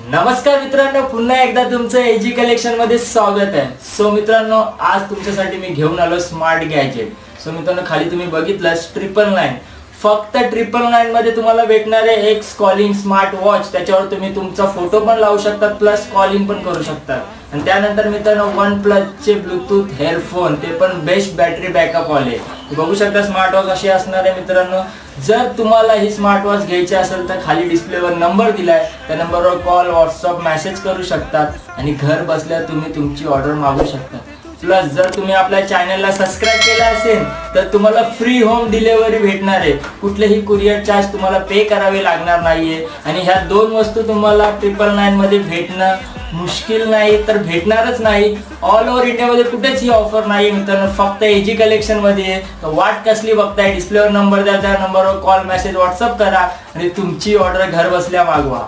नमस्कार मित्रांनो, पुन्हा एकदा तुमचं एजी कलेक्शन मध्ये स्वागत आहे। सो मित्रांनो, आज तुमच्यासाठी मी घेऊन आलो स्मार्ट गॅजेट। सो मित्रांनो, खाली तुम्ही बघितलं 999, फक्त 999 मध्ये तुम्हाला भेटणारे एक कॉलिंग स्मार्ट वॉच, त्याच्यावर तुम्ही तुमचा फोटो पण लावू शकता प्लस कॉलिंग पण करू शकता। आणि त्यानंतर मित्रांनो OnePlus चे ब्लूटूथ हेडफोन, ते पण बेस्ट बॅटरी बॅकअप वाले। बघू शकता स्मार्ट वॉच अशी असणार आहे मित्रांनो। जर तुम्हाला ही स्मार्ट वॉच घ्यायची असेल तर खाली डिस्प्लेवर नंबर दिलाय, त्या नंबरवर कॉल, व्हॉट्सअप, मेसेज करू शकतात आणि घर बसल्या तुम्ही तुमची ऑर्डर मागू शकता। प्लस जर तुम्ही आपल्या चॅनलला सबस्क्राइब केला असेल तर तुम्हाला फ्री होम डिलिव्हरी भेटणार आहे। कुठलेही कुरिअर चार्ज तुम्हाला पे करावे लागणार नाहीये आणि ह्या दोन वस्तू तुम्हाला 999 मध्ये भेटणं मुश्किल नाही तर भेटणारच नाही। ऑल ओव्हर इंडियामध्ये कुठेच ही ऑफर नाही मित्रांनो, फक्त एजी कलेक्शन मध्ये। तर वाट कसली बघताय? डिस्प्लेवर नंबर द्या, त्या नंबरवर कॉल, मेसेज, व्हॉट्सअप करा आणि तुमची ऑर्डर घर बसल्या मागवा।